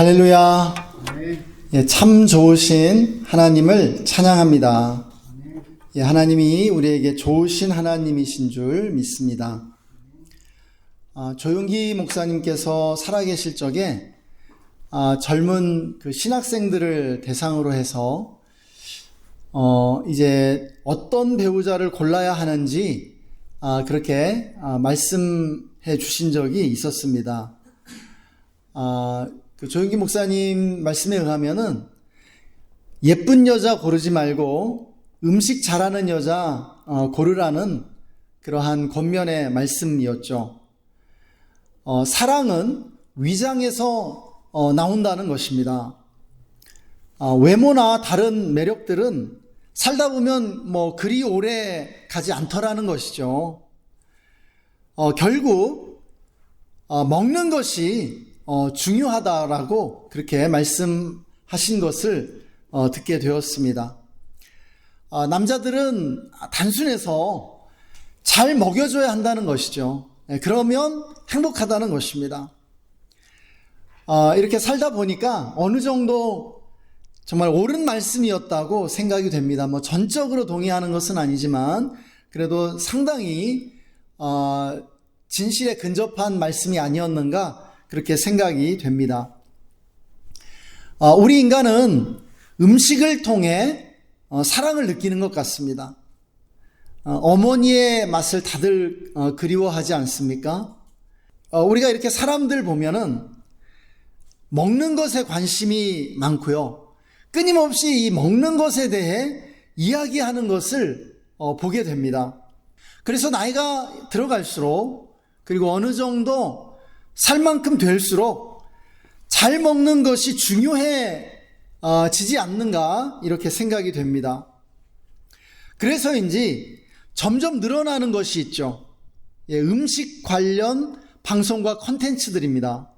할렐루야. 예, 참 좋으신 하나님을 찬양합니다. 예, 하나님이 우리에게 좋으신 하나님이신 줄 믿습니다. 조용기 목사님께서 살아계실 적에 젊은 그 신학생들을 대상으로 해서 이제 어떤 배우자를 골라야 하는지 그렇게 말씀해 주신 적이 있었습니다. 그 조용기 목사님 말씀에 의하면은 예쁜 여자 고르지 말고 음식 잘하는 여자 고르라는 그러한 권면의 말씀이었죠. 사랑은 위장에서 나온다는 것입니다. 외모나 다른 매력들은 살다 보면 그리 오래 가지 않더라는 것이죠. 결국 먹는 것이 중요하다라고 그렇게 말씀하신 것을 듣게 되었습니다. 남자들은 단순해서 잘 먹여줘야 한다는 것이죠. 그러면 행복하다는 것입니다. 이렇게 살다 보니까 어느 정도 정말 옳은 말씀이었다고 생각이 됩니다. 전적으로 동의하는 것은 아니지만 그래도 상당히 진실에 근접한 말씀이 아니었는가 그렇게 생각이 됩니다. 우리 인간은 음식을 통해 사랑을 느끼는 것 같습니다. 어머니의 맛을 다들 그리워하지 않습니까? 우리가 이렇게 사람들 보면은 먹는 것에 관심이 많고요. 끊임없이 이 먹는 것에 대해 이야기하는 것을 보게 됩니다. 그래서 나이가 들어갈수록 그리고 어느 정도 살 만큼 될수록 잘 먹는 것이 중요해지지 않는가 이렇게 생각이 됩니다. 그래서인지 점점 늘어나는 것이 있죠. 음식 관련 방송과 콘텐츠들입니다.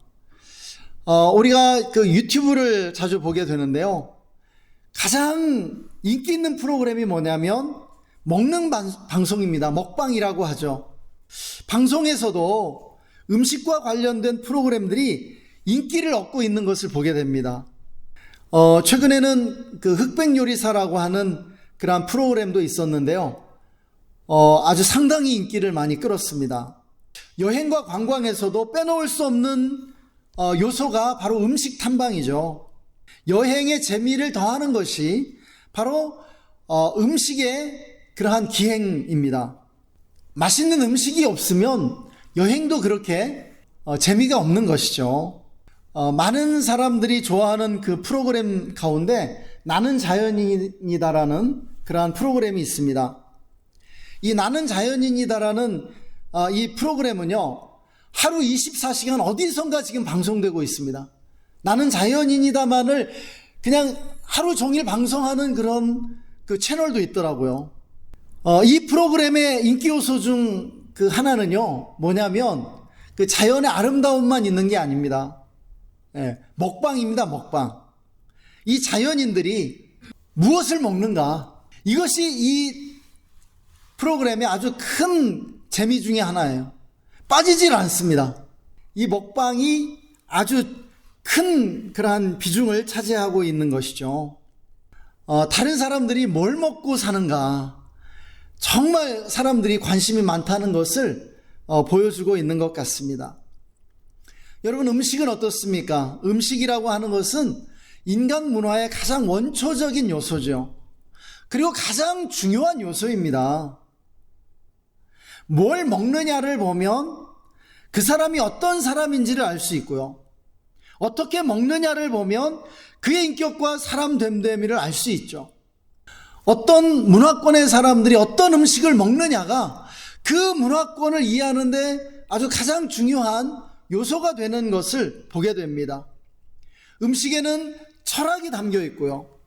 우리가 그 유튜브를 자주 보게 되는데요. 가장 인기 있는 프로그램이 뭐냐면 먹는 방송입니다. 먹방이라고 하죠. 방송에서도 음식과 관련된 프로그램들이 인기를 얻고 있는 것을 보게 됩니다. 최근에는 그 흑백 요리사라고 하는 그러한 프로그램도 있었는데요. 아주 상당히 인기를 많이 끌었습니다. 여행과 관광에서도 빼놓을 수 없는 요소가 바로 음식 탐방이죠. 여행의 재미를 더하는 것이 바로 음식의 그러한 기행입니다. 맛있는 음식이 없으면 여행도 그렇게 재미가 없는 것이죠. 많은 사람들이 좋아하는 그 프로그램 가운데 나는 자연인이다라는 그러한 프로그램이 있습니다. 이 나는 자연인이다라는 이 프로그램은요, 하루 24시간 어디선가 지금 방송되고 있습니다. 나는 자연인이다만을 그냥 하루 종일 방송하는 그런 그 채널도 있더라고요. 이 프로그램의 인기 요소 중 그 하나는요, 뭐냐면 그 자연의 아름다움만 있는 게 아닙니다. 먹방입니다, 먹방. 이 자연인들이 무엇을 먹는가? 이것이 이 프로그램의 아주 큰 재미 중에 하나예요. 빠지질 않습니다. 이 먹방이 아주 큰 그러한 비중을 차지하고 있는 것이죠. 다른 사람들이 뭘 먹고 사는가? 정말 사람들이 관심이 많다는 것을 보여주고 있는 것 같습니다. 여러분, 음식은 어떻습니까? 음식이라고 하는 것은 인간 문화의 가장 원초적인 요소죠. 그리고 가장 중요한 요소입니다. 뭘 먹느냐를 보면 그 사람이 어떤 사람인지를 알 수 있고요. 어떻게 먹느냐를 보면 그의 인격과 사람 됨됨이를 알 수 있죠. 어떤 문화권의 사람들이 어떤 음식을 먹느냐가 그 문화권을 이해하는데 아주 가장 중요한 요소가 되는 것을 보게 됩니다. 음식에는 철학이 담겨 있고요.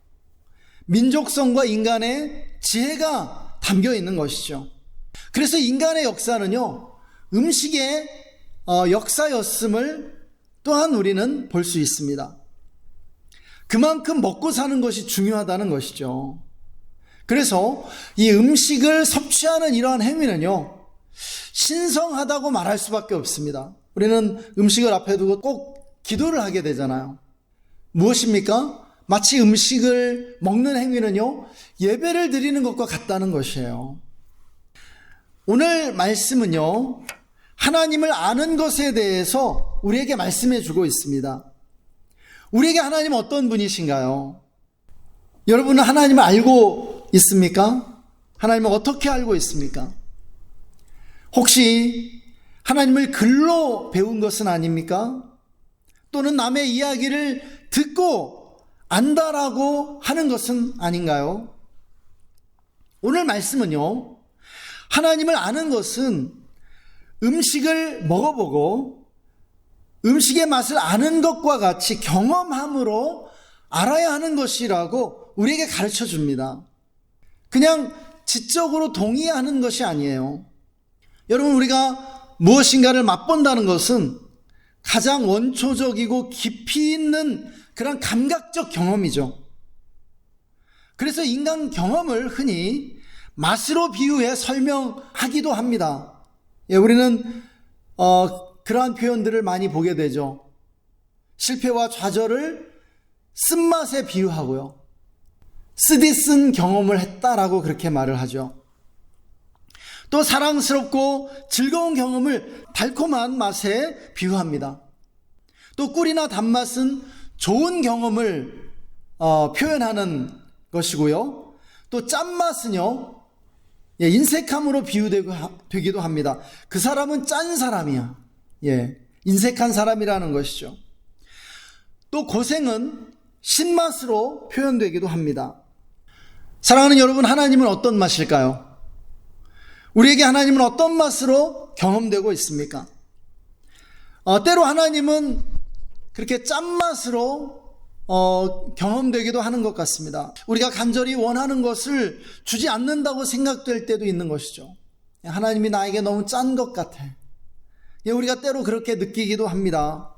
민족성과 인간의 지혜가 담겨 있는 것이죠. 그래서 인간의 역사는요, 음식의 역사였음을 또한 우리는 볼 수 있습니다. 그만큼 먹고 사는 것이 중요하다는 것이죠. 그래서 이 음식을 섭취하는 이러한 행위는요, 신성하다고 말할 수밖에 없습니다. 우리는 음식을 앞에 두고 꼭 기도를 하게 되잖아요. 무엇입니까? 마치 음식을 먹는 행위는요, 예배를 드리는 것과 같다는 것이에요. 오늘 말씀은요, 하나님을 아는 것에 대해서 우리에게 말씀해 주고 있습니다. 우리에게 하나님은 어떤 분이신가요? 여러분은 하나님을 알고 있습니까? 하나님을 어떻게 알고 있습니까? 혹시 하나님을 글로 배운 것은 아닙니까? 또는 남의 이야기를 듣고 안다라고 하는 것은 아닌가요? 오늘 말씀은요, 하나님을 아는 것은 음식을 먹어보고 음식의 맛을 아는 것과 같이 경험함으로 알아야 하는 것이라고 우리에게 가르쳐 줍니다. 그냥 지적으로 동의하는 것이 아니에요. 여러분, 우리가 무엇인가를 맛본다는 것은 가장 원초적이고 깊이 있는 그런 감각적 경험이죠. 그래서 인간 경험을 흔히 맛으로 비유해 설명하기도 합니다. 우리는 그러한 표현들을 많이 보게 되죠. 실패와 좌절을 쓴맛에 비유하고요, 쓰디쓴 경험을 했다라고 그렇게 말을 하죠. 또 사랑스럽고 즐거운 경험을 달콤한 맛에 비유합니다. 또 꿀이나 단맛은 좋은 경험을 표현하는 것이고요, 또 짠맛은요, 인색함으로 비유되기도 합니다. 그 사람은 짠 사람이야. 인색한 사람이라는 것이죠. 또 고생은 신맛으로 표현되기도 합니다. 사랑하는 여러분, 하나님은 어떤 맛일까요? 우리에게 하나님은 어떤 맛으로 경험되고 있습니까? 때로 하나님은 그렇게 짠맛으로 경험되기도 하는 것 같습니다. 우리가 간절히 원하는 것을 주지 않는다고 생각될 때도 있는 것이죠. 하나님이 나에게 너무 짠 것 같아. 우리가 때로 그렇게 느끼기도 합니다.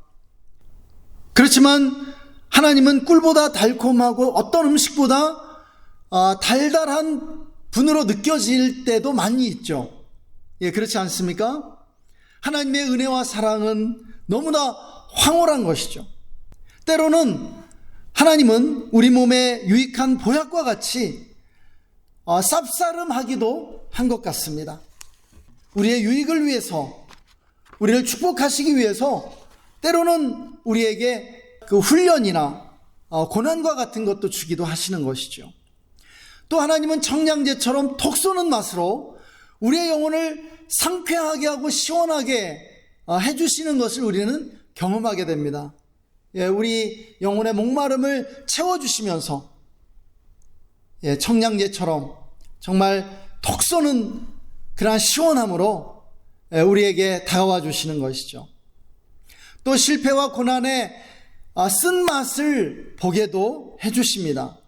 그렇지만 하나님은 꿀보다 달콤하고 어떤 음식보다 달달한 분으로 느껴질 때도 많이 있죠. 그렇지 않습니까? 하나님의 은혜와 사랑은 너무나 황홀한 것이죠. 때로는 하나님은 우리 몸에 유익한 보약과 같이 쌉싸름하기도 한 것 같습니다. 우리의 유익을 위해서, 우리를 축복하시기 위해서 때로는 우리에게 그 훈련이나 고난과 같은 것도 주기도 하시는 것이죠. 또 하나님은 청량제처럼 톡 쏘는 맛으로 우리의 영혼을 상쾌하게 하고 시원하게 해주시는 것을 우리는 경험하게 됩니다. 우리 영혼의 목마름을 채워주시면서 청량제처럼 정말 톡 쏘는 그러한 시원함으로 우리에게 다가와 주시는 것이죠. 또 실패와 고난의 쓴맛을 보게도 해주십니다.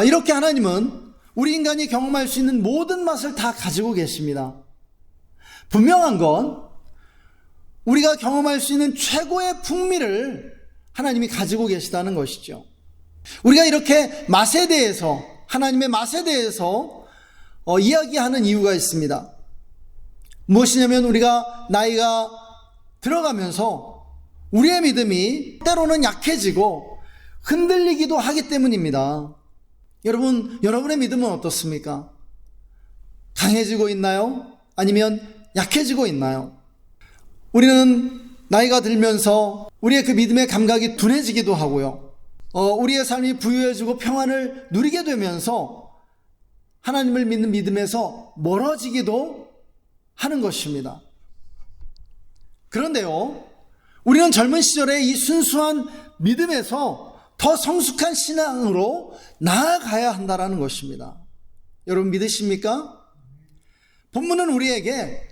이렇게 하나님은 우리 인간이 경험할 수 있는 모든 맛을 다 가지고 계십니다. 분명한 건 우리가 경험할 수 있는 최고의 풍미를 하나님이 가지고 계시다는 것이죠. 우리가 이렇게 맛에 대해서, 하나님의 맛에 대해서 이야기하는 이유가 있습니다. 무엇이냐면 우리가 나이가 들어가면서 우리의 믿음이 때로는 약해지고 흔들리기도 하기 때문입니다. 여러분의 믿음은 어떻습니까? 강해지고 있나요? 아니면 약해지고 있나요? 우리는 나이가 들면서 우리의 그 믿음의 감각이 둔해지기도 하고요, 우리의 삶이 부유해지고 평안을 누리게 되면서 하나님을 믿는 믿음에서 멀어지기도 하는 것입니다. 그런데요, 우리는 젊은 시절에 이 순수한 믿음에서 더 성숙한 신앙으로 나아가야 한다는 것입니다. 여러분 믿으십니까? 본문은 우리에게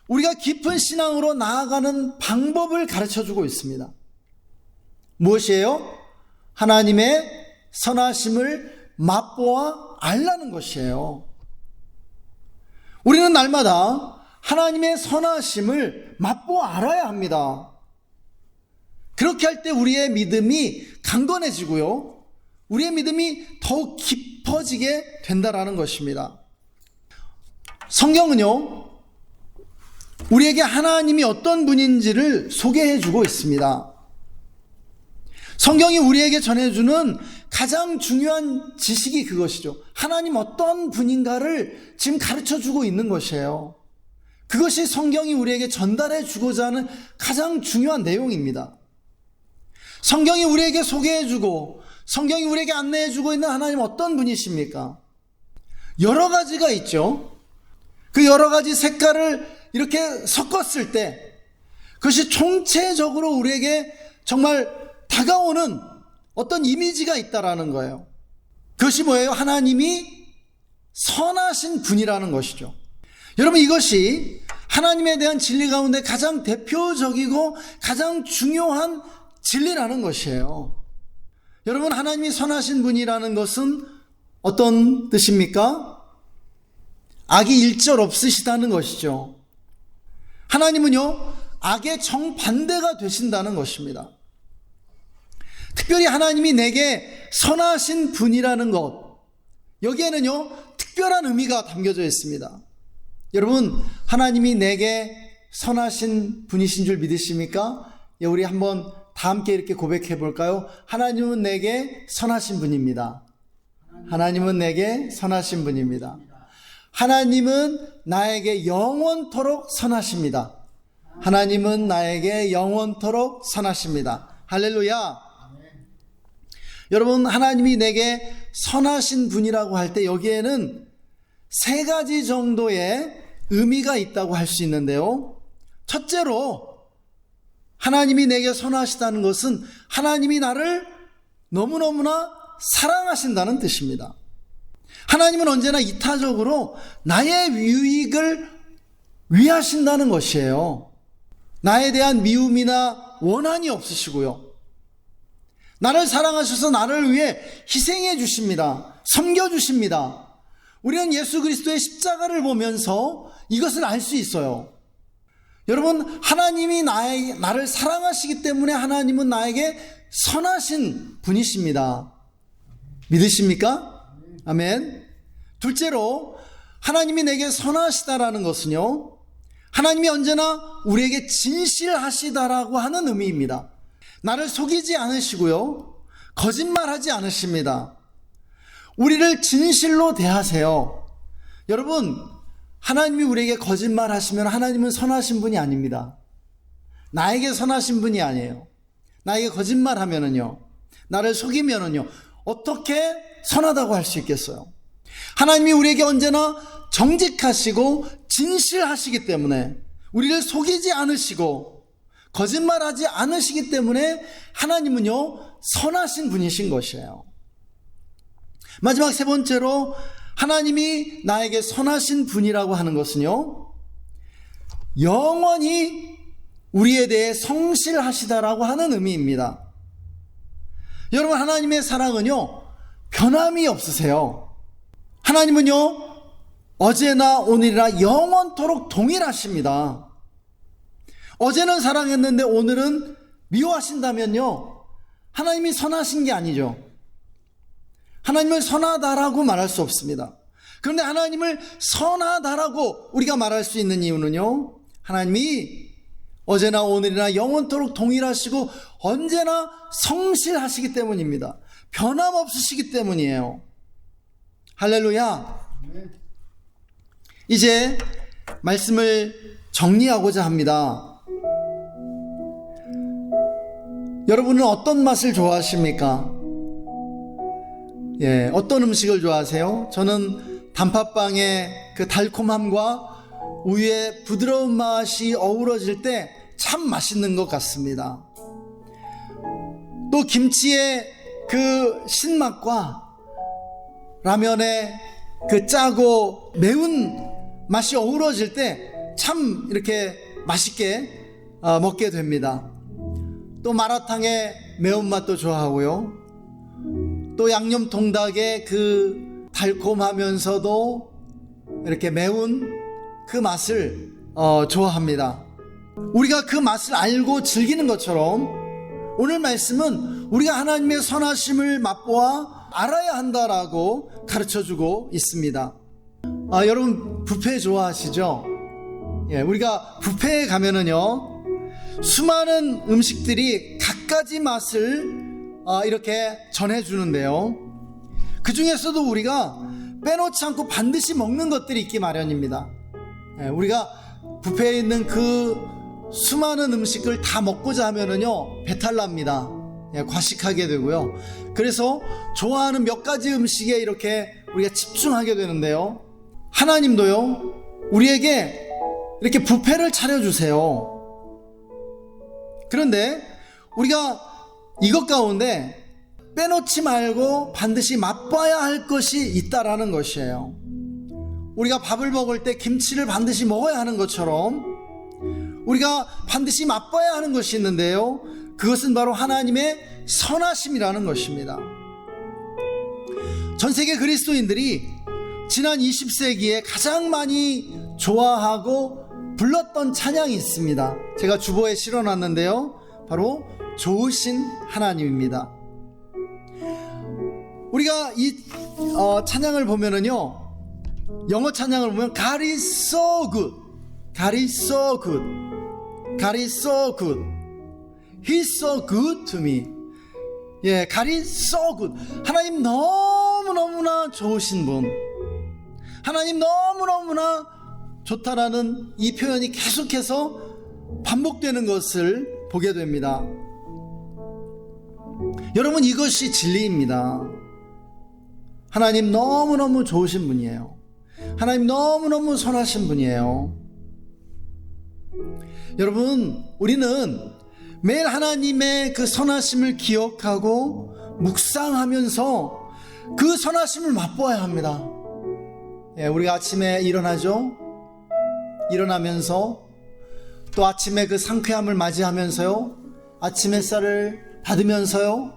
우리가 깊은 신앙으로 나아가는 방법을 가르쳐주고 있습니다. 무엇이에요? 하나님의 선하심을 맛보아 알라는 것이에요. 우리는 날마다 하나님의 선하심을 맛보아 알아야 합니다. 그렇게 할 때 우리의 믿음이 강건해지고요, 우리의 믿음이 더욱 깊어지게 된다라는 것입니다. 성경은요, 우리에게 하나님이 어떤 분인지를 소개해 주고 있습니다. 성경이 우리에게 전해주는 가장 중요한 지식이 그것이죠. 하나님 어떤 분인가를 지금 가르쳐주고 있는 것이에요. 그것이 성경이 우리에게 전달해 주고자 하는 가장 중요한 내용입니다. 성경이 우리에게 소개해주고 성경이 우리에게 안내해주고 있는 하나님 어떤 분이십니까? 여러 가지가 있죠. 그 여러 가지 색깔을 이렇게 섞었을 때 그것이 총체적으로 우리에게 정말 다가오는 어떤 이미지가 있다라는 거예요. 그것이 뭐예요? 하나님이 선하신 분이라는 것이죠. 여러분, 이것이 하나님에 대한 진리 가운데 가장 대표적이고 가장 중요한 진리라는 것이에요. 여러분, 하나님이 선하신 분이라는 것은 어떤 뜻입니까? 악이 일절 없으시다는 것이죠. 하나님은요, 악의 정반대가 되신다는 것입니다. 특별히 하나님이 내게 선하신 분이라는 것, 여기에는요 특별한 의미가 담겨져 있습니다. 여러분, 하나님이 내게 선하신 분이신 줄 믿으십니까? 우리 한번 다 함께 이렇게 고백해 볼까요? 하나님은 내게 선하신 분입니다. 하나님은 내게 선하신 분입니다. 하나님은 나에게 영원토록 선하십니다. 하나님은 나에게 영원토록 선하십니다. 할렐루야. 여러분, 하나님이 내게 선하신 분이라고 할 때 여기에는 세 가지 정도의 의미가 있다고 할 수 있는데요. 첫째로, 하나님이 내게 선하시다는 것은 하나님이 나를 너무너무나 사랑하신다는 뜻입니다. 하나님은 언제나 이타적으로 나의 유익을 위하신다는 것이에요. 나에 대한 미움이나 원한이 없으시고요. 나를 사랑하셔서 나를 위해 희생해 주십니다. 섬겨 주십니다. 우리는 예수 그리스도의 십자가를 보면서 이것을 알 수 있어요. 여러분, 하나님이 나를 사랑하시기 때문에 하나님은 나에게 선하신 분이십니다. 믿으십니까? 아멘. 둘째로, 하나님이 내게 선하시다라는 것은요, 하나님이 언제나 우리에게 진실하시다라고 하는 의미입니다. 나를 속이지 않으시고요, 거짓말하지 않으십니다. 우리를 진실로 대하세요. 여러분, 하나님이 우리에게 거짓말하시면 하나님은 선하신 분이 아닙니다. 나에게 선하신 분이 아니에요. 나에게 거짓말하면은요, 나를 속이면은요, 어떻게 선하다고 할 수 있겠어요? 하나님이 우리에게 언제나 정직하시고 진실하시기 때문에, 우리를 속이지 않으시고 거짓말하지 않으시기 때문에 하나님은요 선하신 분이신 것이에요. 마지막 세 번째로, 하나님이 나에게 선하신 분이라고 하는 것은요, 영원히 우리에 대해 성실하시다라고 하는 의미입니다. 여러분, 하나님의 사랑은요 변함이 없으세요. 하나님은요 어제나 오늘이나 영원토록 동일하십니다. 어제는 사랑했는데 오늘은 미워하신다면요, 하나님이 선하신 게 아니죠. 하나님을 선하다라고 말할 수 없습니다. 그런데 하나님을 선하다라고 우리가 말할 수 있는 이유는요, 하나님이 어제나 오늘이나 영원토록 동일하시고 언제나 성실하시기 때문입니다. 변함없으시기 때문이에요. 할렐루야. 이제 말씀을 정리하고자 합니다. 여러분은 어떤 맛을 좋아하십니까? 어떤 음식을 좋아하세요? 저는 단팥빵의 그 달콤함과 우유의 부드러운 맛이 어우러질 때 참 맛있는 것 같습니다. 또 김치의 그 신맛과 라면의 그 짜고 매운 맛이 어우러질 때 참 이렇게 맛있게 먹게 됩니다. 또 마라탕의 매운맛도 좋아하고요, 또 양념통닭의 그 달콤하면서도 이렇게 매운 그 맛을 좋아합니다. 우리가 그 맛을 알고 즐기는 것처럼 오늘 말씀은 우리가 하나님의 선하심을 맛보아 알아야 한다라고 가르쳐주고 있습니다. 여러분, 뷔페 좋아하시죠? 우리가 뷔페에 가면은요 수많은 음식들이 갖가지 맛을 이렇게 전해주는데요. 그 중에서도 우리가 빼놓지 않고 반드시 먹는 것들이 있기 마련입니다. 우리가 뷔페에 있는 그 수많은 음식을 다 먹고자 하면은요, 배탈 납니다. 과식하게 되고요. 그래서 좋아하는 몇 가지 음식에 이렇게 우리가 집중하게 되는데요. 하나님도요, 우리에게 이렇게 뷔페를 차려주세요. 그런데 우리가 이것 가운데 빼놓지 말고 반드시 맛봐야 할 것이 있다라는 것이에요. 우리가 밥을 먹을 때 김치를 반드시 먹어야 하는 것처럼 우리가 반드시 맛봐야 하는 것이 있는데요, 그것은 바로 하나님의 선하심이라는 것입니다. 전 세계 그리스도인들이 지난 20세기에 가장 많이 좋아하고 불렀던 찬양이 있습니다. 제가 주보에 실어놨는데요, 바로 좋으신 하나님입니다. 우리가 이 찬양을 보면은요, 영어 찬양을 보면 God is so good, God is so good, God is so good, He's so good to me. God is so good. 하나님 너무너무나 좋으신 분, 하나님 너무너무나 좋다라는 이 표현이 계속해서 반복되는 것을 보게 됩니다. 여러분, 이것이 진리입니다. 하나님 너무너무 좋으신 분이에요. 하나님 너무너무 선하신 분이에요. 여러분, 우리는 매일 하나님의 그 선하심을 기억하고 묵상하면서 그 선하심을 맛보아야 합니다. 우리가 아침에 일어나죠. 일어나면서 또 아침에 그 상쾌함을 맞이하면서요, 아침 햇살을 받으면서요,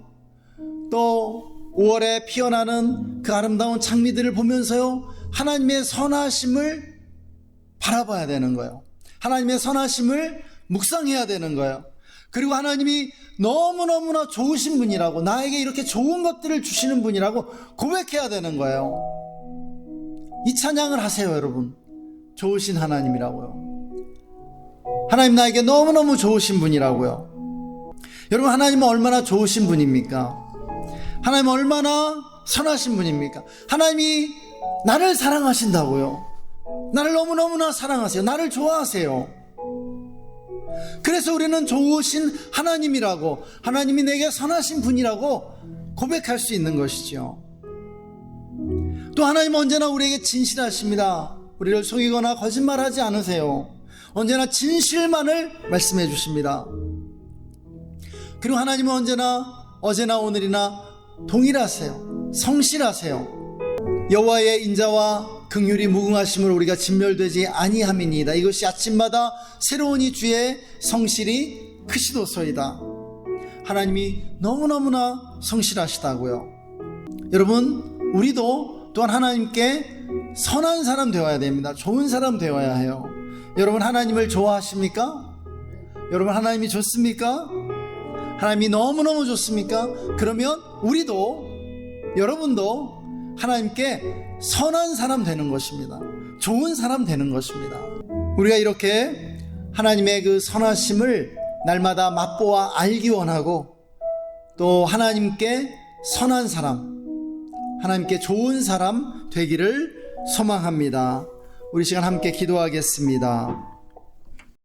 또 5월에 피어나는 그 아름다운 장미들을 보면서요, 하나님의 선하심을 바라봐야 되는 거예요. 하나님의 선하심을 묵상해야 되는 거예요. 그리고 하나님이 너무너무나 좋으신 분이라고, 나에게 이렇게 좋은 것들을 주시는 분이라고 고백해야 되는 거예요. 이 찬양을 하세요, 여러분. 좋으신 하나님이라고요. 하나님 나에게 너무너무 좋으신 분이라고요. 여러분, 하나님은 얼마나 좋으신 분입니까? 하나님은 얼마나 선하신 분입니까? 하나님이 나를 사랑하신다고요. 나를 너무너무나 사랑하세요. 나를 좋아하세요. 그래서 우리는 좋으신 하나님이라고, 하나님이 내게 선하신 분이라고 고백할 수 있는 것이죠. 또 하나님은 언제나 우리에게 진실하십니다. 우리를 속이거나 거짓말하지 않으세요. 언제나 진실만을 말씀해 주십니다. 그리고 하나님은 언제나 어제나 오늘이나 동일하세요. 성실하세요. 여호와의 인자와 긍휼이 무궁하심을 우리가 진멸되지 아니함이니이다. 이것이 아침마다 새로운 이 주의 성실이 크시도소이다. 하나님이 너무너무나 성실하시다고요. 여러분, 우리도 또한 하나님께 선한 사람 되어야 됩니다. 좋은 사람 되어야 해요. 여러분, 하나님을 좋아하십니까? 여러분, 하나님이 좋습니까? 하나님이 너무너무 좋습니까? 그러면 우리도, 여러분도 하나님께 선한 사람 되는 것입니다. 좋은 사람 되는 것입니다. 우리가 이렇게 하나님의 그 선하심을 날마다 맛보아 알기 원하고, 또 하나님께 선한 사람, 하나님께 좋은 사람 되기를 소망합니다. 우리 시간 함께 기도하겠습니다.